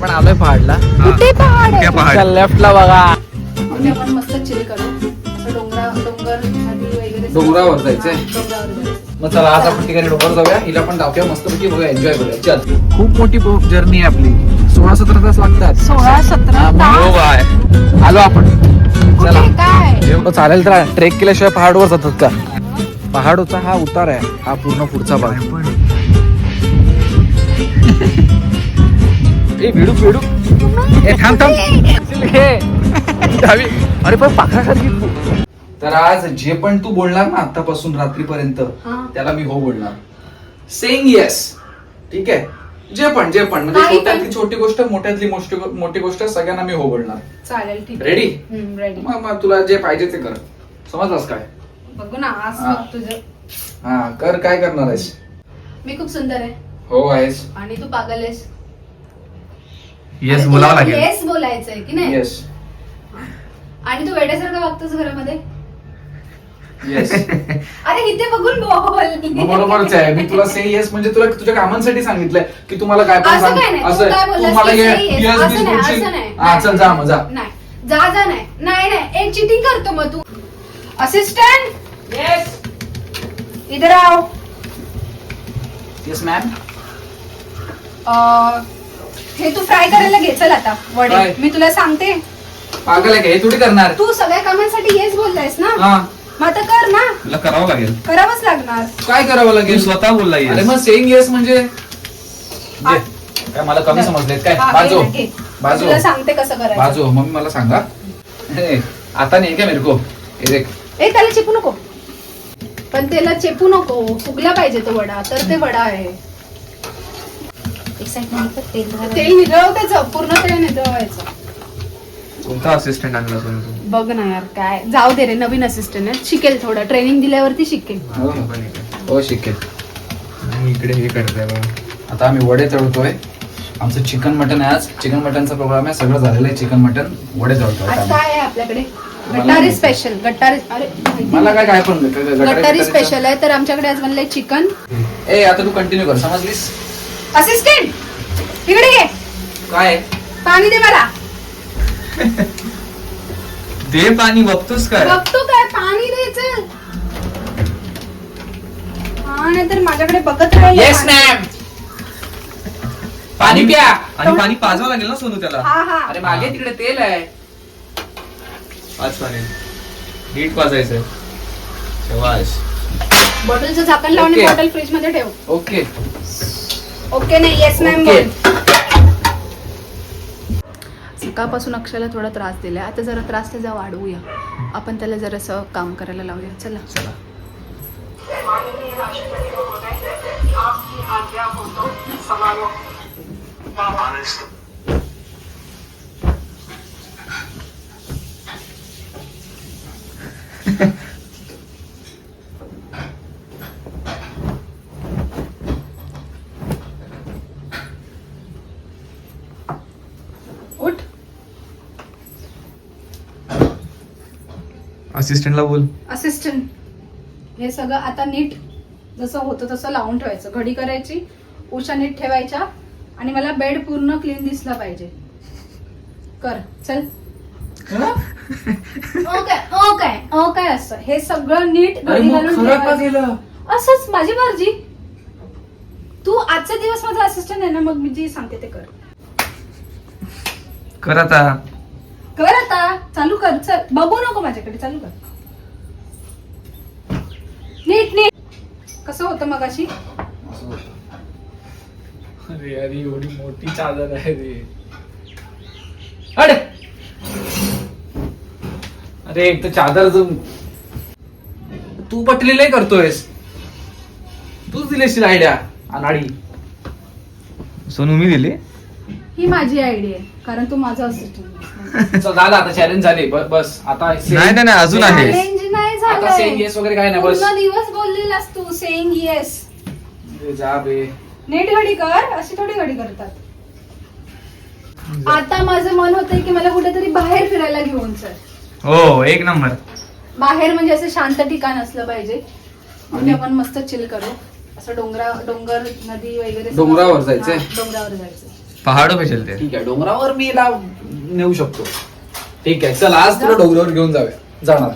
आपण आलोय पहाडला. कुठे पहाड आहे? लेफ्टला बघा. आणि आपण मस्त चिल करू. असं डोंगर नदी वगैरे डोंगरावर जायचंय. डोंगरावर जायचं. मग चला आज आपण ठिकाणी डोंगर जाऊया. हिला पण दाखवूया मस्तपैकी बघूया, एन्जॉय करूया. चल. खूप मोठी जर्नी आहे आपली. 16-17 तास लागतात. 16-17 तास. आलो आपण. चला. कुठे काय? मग चालेल तर ट्रेक केल्याशिवाय पहाडवर जातात का? पहाडचा हा उतार आहे, हा पूर्ण पुढचा भाग. ए भिडू भिडू ए थांब अरे पण पाखरासारखी. तर आज जे पण तू बोलणार ना आतापासून रात्रीपर्यंत, त्याला मी हो बोलणार. Saying yes. ठीक आहे. जे पण म्हणजे छोट्यातली छोटी गोष्ट, मोठ्यातली मोठी गोष्ट, सगळ्यांना मी हो बोलणार. चालेल, ठीक. रेडी? रेडी. मग तुला जे पाहिजे ते कर. समजलास काय? बघू ना आज बघ तुझं. हा कर. काय करणार आहेस? मी खूप सुंदर आहे. हो आहेस. आणि तू पागल आहेस. येस बोलावं लागेल. येस बोलायचंय की नाही? येस. आणि तू वेड्यासारखं वागतोस घरामध्ये. येस. अरे इथे बघून बोल. बरोबरच आहे. मी तुला से येस म्हणजे तुला तुझ्या कामांसाठी सांगितलंय की तुम्हाला काय पण असं काय नाही. असं तू काय बोललास तू मला की say yes. yes असं please नाही, बोलशील. असं नाही. हा चल जा मग जा. नाही जा नाही. नाही चिटिंग करतो मग तू. Assistant yes. इधर आओ. Yes ma'am. हे तू फ्राय करायला घे. चल आता वडे. काय? मी तुला सांगते. पागल आहे का? हे थोडी करणार. तू सगळ्या कामांसाठी येस बोललायस ना, हा मग आता कर ना. तुला करावं लागेल. करावंच लागणार. काय करावं तू लागेल? स्वतः बोलला अरे येस. मग सेइंग येस म्हणजे काय मला कमी समजलेत काय? हा, बाजू घे ना, घे. बाजू तुला सांगते कसं करायचं. बाजू मम्मी मला सांगा. हे, आता नाही काय मेरे को हे देख. ए त्याला चेपू नको. पण त्याला चेपू नको. फुगला पाहिजे तो वडा, तर ते वडा आहे. तेल निघाव त्याचं. पूर्ण तेल निघावायचं. कोणता असिस्टंट आणला तुम्ही? बघ ना यार काय. जाऊ दे रे, नवीन असिस्टंट आहे. शिकेल थोडं. ट्रेनिंग दिल्यावरती शिकेल. हो शिकेल. आणि इकडे हे करताय बघा. आता आम्ही वडे तळतोय. आमचं चिकन मटन आहे आज. चिकन मटनचा प्रोग्राम आहे. सगळं झालेलं आहे. चिकन मटन वडे तळतोय आज आम्ही. काय आहे आपल्याकडे? गटारी स्पेशल. गटारी. अरे मला काय पण गटारी स्पेशल आहे. तर आमच्याकडे आज बनलंय चिकन. ए आता तू कंटिन्यू कर. समजलीस? असिस्टंट इकडे ये. काय पाणी दे मला. दे पाणी. बघतोस काय? बघतो काय? पाणी दे चल. हा नाही तर माझ्याकडे बघत राहील. Yes ma'am. पाणी प्या. आणि पाणी पाजावं लागेल ना सोनू त्याला. हा हा. अरे मागे तिकडे तेल आहे. पाच पाणी नीट पाजायचंय. शबाश. बॉटलचं झाकण लावून Okay. बॉटल फ्रीज मध्ये ठेव. ओके ओके नाही येस मॅम Okay. बोल. सकाळपासून अक्षयला थोडा त्रास दिलाय. आता जरा त्रास त्याचा वाढवूया. आपण त्याला जरासं काम करायला लावूया. चला चला. उठ. असिस्टंटला बोल. असिस्टंट हे सगळं आता नीट जसं होतं तसं लावून ठेवायचं. घडी करायची. उशा नीट ठेवायच्या. आणि मला बेड पूर्ण क्लीन दिसला पाहिजे. कर चल. Okay okay okay. असं हे सगळं नीट घडी घालून ठेवायचं. असंच माझी मर्जी. तू आजचा दिवस माझा असिस्टंट आहे ना, मग मी जी सांगते ते कर. कर आता. कर आता. चालू कर. चल बघू नको माझ्याकडे. चालू कर. नीट नीट. कसं होतं मगाशी? अरे अरे एवढी मोठी चादर आहे रे. अरे अरे एक तर चादर तू पटलेलं करतोयस. तूच दिलेशील आयडिया. अनाडी. सोनू मी दिली. ही माझी आयडिया आहे. कारण तू माझा असिस्टंट. झालं आता. चॅलेंज झाले. बस आता. नाही अजून आहे. चॅलेंज नाही आता सेइंग झालं. येस वगैरे काय नाही. बस पूर्ण दिवस बोललेलास तू सेइंग येस. जा बे. नीट घडी कर. अशी थोडी घडी करतात. आता माझं मन होतंय की मला कुठेतरी बाहेर फिरायला घेऊन चल. हो एक नंबर. बाहेर म्हणजे असं शांत ठिकाण असलं पाहिजे. म्हणजे आपण मस्त चिल करू. असं डोंगर नदी वगैरे डोंगरावर जायचंय. डोंगरावर जायचं. पहाड़ों पे चलते हैं। ठीक आहे, डोंगरावर मी हिला नेऊ शकतो. ठीक आहे, चल आज तुला डोंगरावर घेऊन जाणार.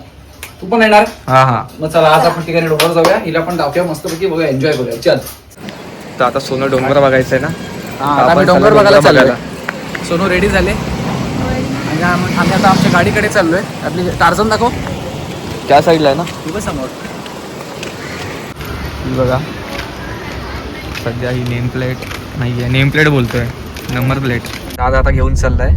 तू पण येणार? हाँ हाँ. मग चला आज आपण ठिकाणी डोंगर जाऊया, हिला पण दाखवूया मस्तपैकी, बघूया, एन्जॉय करूया. चल. तर आता सोनं डोंगर बघायचं आहे ना. आता आम्ही डोंगर बघायला चाललोय. सोनू रेडी झाले आणि आम्ही आता आमच्या गाडीकडे चाललोय. आपली टार्झन दाखव. त्या साईडला आहे ना. तू बघ समोर. ही बघा सध्या ही नेम प्लेट नाही आहे, नेम प्लेट बोलतोय, नंबर प्लेट. दादा आता घेऊन चाललाय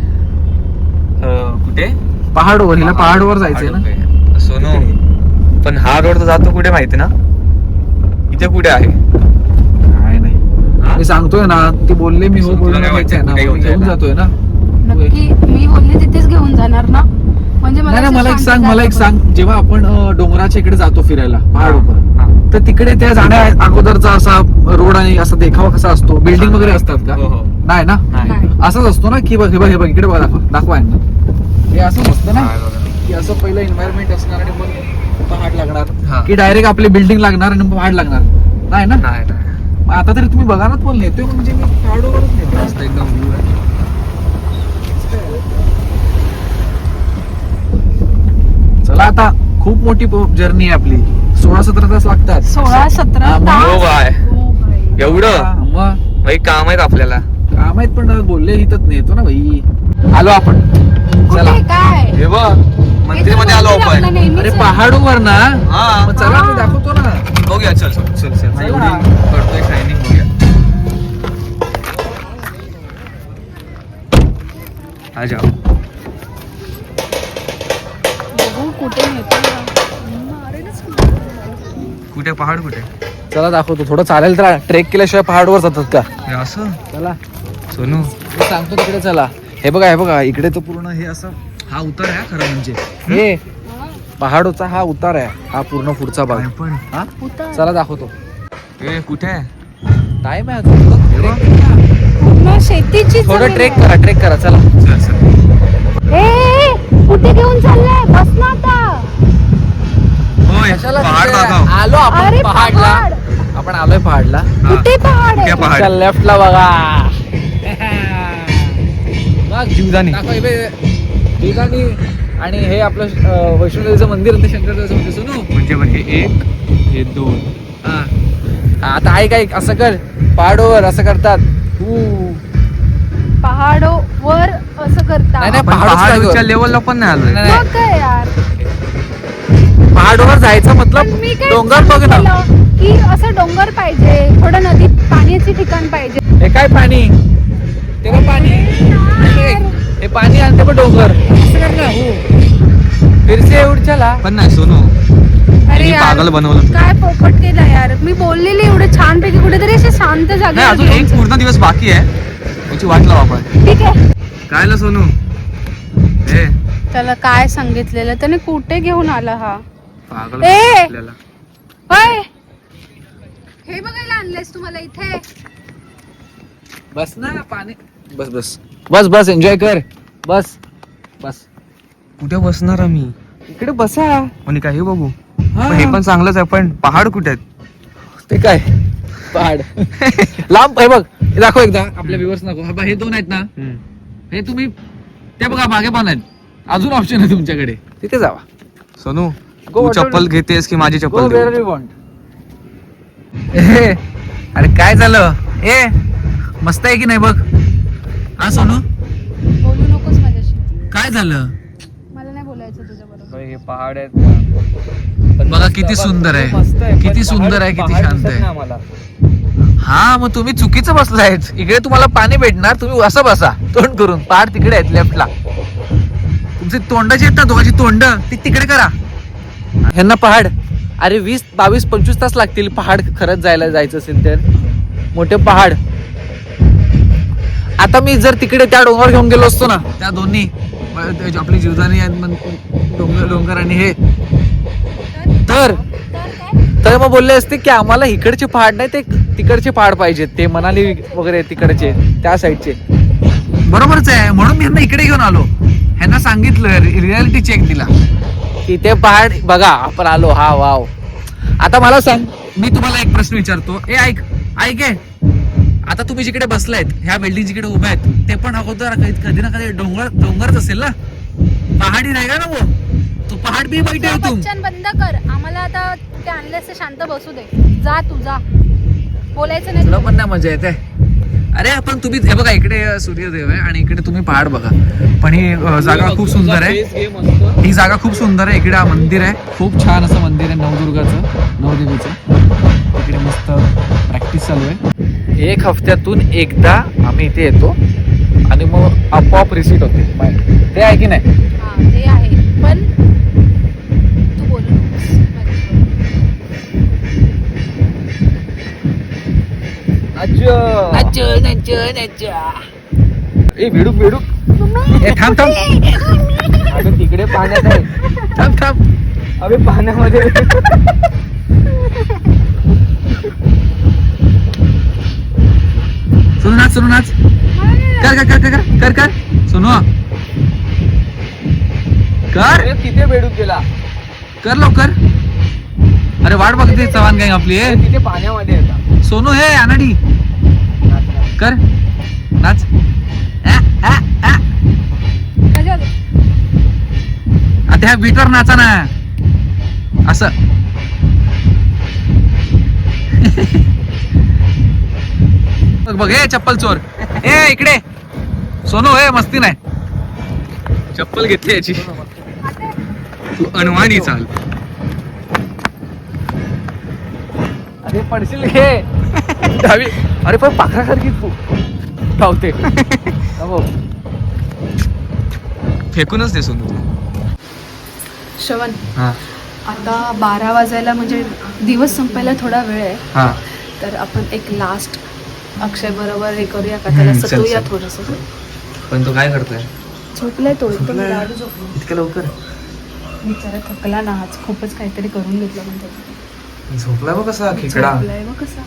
कुठे? पहाडवर. हिला पहाडवर जायचंय ना. पहाडों पे. सोनू पण हा रोड तर जातो कुठे माहिती ना? इथे कुठे आहे? काय नाही, हा? मी सांगतोय ना, ती बोलले मी हो तुला बोलून काय घ्यायचंय ना, वाटतं? कुठे घेऊन घेऊन जातोय ना. नक्की मी बोलले तिथेच घेऊन जाणार ना? म्हणजे नाही असं मला एक शांत सांग, मला एक जायला सांग, जेव्हा आपण डोंगराच्या इकडे जातो फिरायला पहाडवर, हा. तर तिकडे त्या जाण्या अगोदरचा असा रोड आणि असा देखावा कसा असतो? बिल्डिंग वगैरे असतात का? हो, हो. नाही ना. नाही. असंच असतो ना की बघ हे बघ हे बघ इकडे बघ, दाखवा यांना. हे असंच असतं ना हा, बघा. की असं पहिलं एन्व्हायरमेंट असणार आणि मग पहाड हा. लागणार, की डायरेक्ट आपली बिल्डिंग लागणार आणि मग पहाड लागणार. नाही ना. नाही नाही. मग आता तरी तुम्ही बघा ना, पण नेतोय म्हणजे मी पहाडवरच नेतो. मस्त एकदम view आहे. चला आता खूप मोठी जर्नी आहे आपली. 16-17 तास लागतात. 16-17 हा, मग. तास. हो बाय. हो बाई. एवढं मग भाई काम आहेत आपल्याला. काम आहेत पण बोलले इथंच नेतो ना भाई. आलो आपण. चला. कुठे काय? हे बघ मंदिरमध्ये आलो आपलं आपण. नेहमीच अरे आहे. पहाडवर ना. हा मग चला मी दाखवतो ना. बघूया. चल चल चल चल. चला. एवढी पडतोय शायनिंग. बघूया. आ जाओ. बघू कुठे नेतो ना. कुठे पहाड कुठे? चला दाखवतो. थोडं चालेल तर ट्रेक केल्याशिवाय पहाडवर जातात का? हे असं चला सोनू. मी सांगतो तिकडे चला. हे बघा इकडे तर पूर्ण हे असं हा उतार आहे खरं म्हणजे. हे पहाडचा हा उतार आहे, हा पूर्ण पुढचा भाग. काय पण हा उतार. चला दाखवतो. हे कुठे आहे? टाइम आहे अजून. बघ. पूर्ण शेतीची थोडं जमीन ट्रेक आहे. करा चला. चल चल. ए, कुठे घेऊन चाललाय? बस ना आता. होय कशाला पहाड तिथे? दाखव. आलो आपण अरे पहाडला. पहाड. आपण आलोय पहाडला. हा. कुठे पहाड आहे? कुठे पहाड? लेफ्टला बघा. बघ जीवदानी. दाखव जीवदानी. आणि हे आपलं वैष्णोदेवीचं मंदिर आणि ते शंकरदेवाचं मंदिर. सुनू म्हणजे बघ हे एक हे दोन. हा. आता ऐक असं कर. पहाडवर असं करतात. पहाडोवर असं करता. नाही, नाही. पण पहाडच पहाडच्या काय लेवलला पण नाही आलोय. नाही, मग काय यार? पहाडवर जायचं पण मतलब मी काय डोंगर बघ ना. सांगितलेलं की असं डोंगर पाहिजे, थोडं नदी पाण्याची ठिकाण पाहिजे. हे काय पाणी? ते काय पाणी? हे पाणी आणि ते पण डोंगर. असं कर ना. फिरसे एवढी चला. पण नाही सोनू. अरे यांनी यार, पागल बनवलं. काय पोपट केलं यार. मी बोललेली एवढं छान पैकी कुठेतरी असे शांत नाही जागे. अजून एक पूर्ण दिवस बाकी आहे. त्याची वाट लावू आपण. ठीक आहे. काय ला सोनू? हे त्याला काय सांगितलेलं त्याने, कुठे घेऊन आला हा? पागल ए! बनवलं आपल्याला. होय, हे बघायला आणलंयस तुम्हाला इथे? बस ना पाणी. बस एन्जॉय कर. बस. कुठे बसणार आम्ही? इकडे बसा. आणि काय हे बघू. हा. पण हे पण चांगलंच आहे, पण पहाड कुठे आहेत? ते काय पहाड लांब. हे बघ, हे दाखव एकदा आपल्या व्ह्युअर्स नको. हा बघ, हे दोन आहेत ना. हे तुम्ही ते बघा मागे पण आहेत. अजून ऑप्शन आहे तुमच्याकडे, तिथे जावा. सोनू Go तू whatever चप्पल घेतेस की माझी गो चप्पल वेअर देऊ? You want. अरे काय झालं? मस्त आहे की नाही बघ. हा सोनू बोलू नकोस माझ्याशी. काय झालं? मला नाही बोलायचं तुझ्या बरोबर. हे पहाड आहेत. बघा किती सुंदर आहे. किती सुंदर आहे, किती शांत आहे. हा मग तुम्ही चुकीचं बसलाय. इकडे तुम्हाला पाणी भेटणार, तुम्ही असं बसा तोंड करून. पहाड तिकडे आहेत लेफ्टला. तुमचे तोंडाचे आहेत ना, दोघांची तोंड ती तिकडे करा. ह्यांना पहाड. अरे 20, 22, 25 तास लागतील पहाड खरंच जायचं असेल तर. मोठे पहाड. आता मी जर तिकडे त्या डोंगर घेऊन गेलो असतो ना, त्या दोन्ही आपली जीवदानी डोंगर आणि हे, तर मग बोलले असते की आम्हाला इकडचे पहाड नाही, ते तिकडचे पहाड पाहिजेत. ते मनाली वगैरे तिकडचे, त्या साईडचे. बरोबरच आहे. म्हणून मी ह्यांना इकडे घेऊन आलो. ह्यांना सांगितलं, रियालिटी चेक दिला की ते पहाड बघा. आपण आलो. हा वाव. आता मला सांग, मी तुम्हाला एक प्रश्न विचारतो. ऐक आता तुम्ही जिकडे बसलायत ह्या बिल्डिंग जिकडे उभ्या आहेत ते पण अगोदर कधी ना कधी डोंगरच असेल ना, पहाडी नाही का ना वो, तो पहाड भी बैठे हो तुम. बच्चन बंद कर, आम्हाला आता ते आणले असते, शांत बसू दे. जा तू जा, बोलायचं नाही तुला पण नाही मजा येते. अरे आपण तुम्ही हे बघा इकडे सूर्यदेव आहे आणि इकडे तुम्ही पहाड बघा. पण ही जागा खूप सुंदर आहे. ही जागा खूप सुंदर आहे. इकडे मंदिर आहे, खूप छान असं मंदिर आहे नवदुर्गाचं, नवदेवीचं. इकडे मस्त प्रॅक्टिस चालू आहे. 1 हफ्त्यातून एकदा आम्ही इथे येतो आणि मग आपोआप रिसीट होते. ते आहे की नाही? हा ते आहे, पण तू बोलू नकोस ए बेडूक बेडूक ए थांब थांब अगं तिकडे पाण्यात आहे. थांब थांब. अबे पाण्यामध्ये सोनू नाच, सोनू नाच. कर कर कर कर कर कर सोनू कर. अरे तिथे बेडूक गेला. कर लवकर. अरे वाट बघते चव्हाण गँग आपली. तिथे पाण्यामध्ये येतात. सोनू हे अनाडी कर नाच. आता ह्या बीटवर नाचा ना असं. बघ बघ हे चप्पल चोर. ए इकडे सोनू, हे मस्ती नाही. चप्पल घेतली याची. तू अनवाणी चाल. अरे पडशील घे. डावी. अरे पण पाखरासारखी धावते. फेकूनच दे सोनू. श्रवण, हा आता 12 वाजायला म्हणजे दिवस संपायला थोडा वेळ आहे. हा तर आपण एक लास्ट अक्षय बरोबर हे करूया का, त्याला चल, सतूया चल. थोडस. पण तो काय करतोय झोपलाय तो एकदम गाढ झोपला. इतक्या लवकर? बिचारा थकला ना, आज खूपच काहीतरी करून घेतलं म्हणजे. झोपलाय बघ कसा खेकडा. झोपलाय बघ कसा.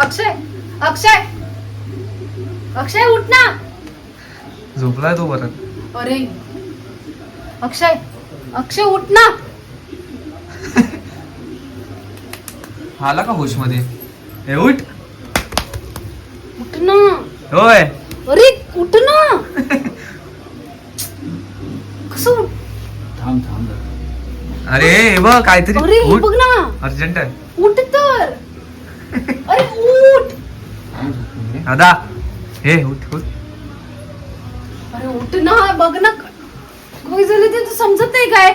अक्षय अक्षय अक्षय उठ ना. झोपलाय तो परत. अरे अक्षय अक्षय उठ ना. आला का होश मध्ये? हे उठ. उठ ना. होय अरे उठ ना. कसं उठ? थांब थांब. अरे हे बघ काहीतरी. अरे हे बघ ना, अर्जंट आहे. उठ तर. अरे उठ. दादा हे उठ उठ. अरे उठ ना, बघ ना काय झालं ते, तू समजत नाही काय?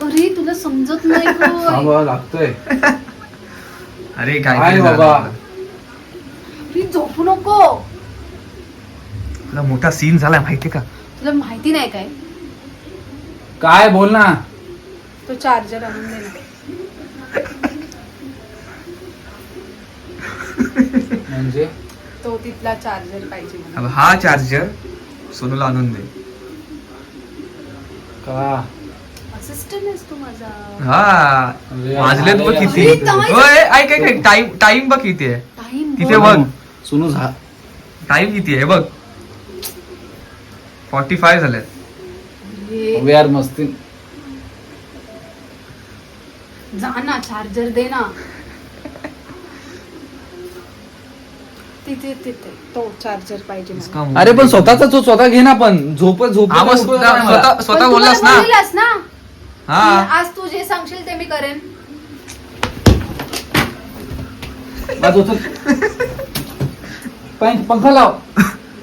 अरे तुला समजत नाही काय? लागतोय. अरे काय काय बाबा? अरे झोपू नको. तुला मोठा सीन झालाय माहितीये का? तुला माहिती नाही काय? काय बोल ना. तो चार्जर आणून दे ना. म्हणजे तो तिथला चार्जर पाहिजे मला. अब हा चार्जर सोनूला आणून दे. का असिस्टंट आहेस तू माझा. हा वाजलेत बघ किती. अरे, नाही. होय ऐक ऐक ऐक. टाइम बघ किती आहे टाइम तिथे बघ. सोनू टाइम किती आहे बघ. 45 झालेत. यार मस्ती. जा ना, चार्जर दे ना. तिथे तिथे तो चार्जर पाहिजे मला. अरे पण स्वतःचा तो स्वतः घे ना. पण झोप हा, मग स्वतः पण स्वतः तू बोललास मला ना. बोललेलास ना. हा आज तू जे सांगशील ते मी करेन. पंखा लाव.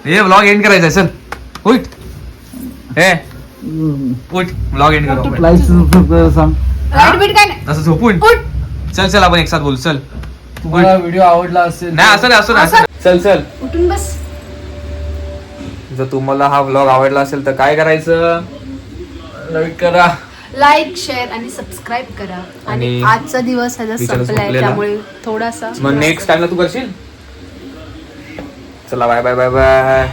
हे व्लॉग एंड करायचा चल उठ. हे उठ व्लॉग एंड करू आपण. सांग. लाईट बीट काय नाही. असं झोपून उठ. चल चल आपण एक साथ बोलू चल. तुम्हाला व्हिडिओ आवडला असेल नाही असं नाही असं नाही. चल चल. उठून बस. जर तुम्हाला हा व्लॉग आवडला असेल तर काय करायचं? लाईक करा, लाईक शेअर आणि सबस्क्राईब करा. आणि आणि आजचा दिवस ह्याचा विचार संपलाय, संपलेला. त्यामुळे थोडासा मग नेक्स्ट टाइमला तू करशील. चला बाय बाय बाय बाय.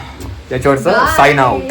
याच्यावरचं साइन आउट.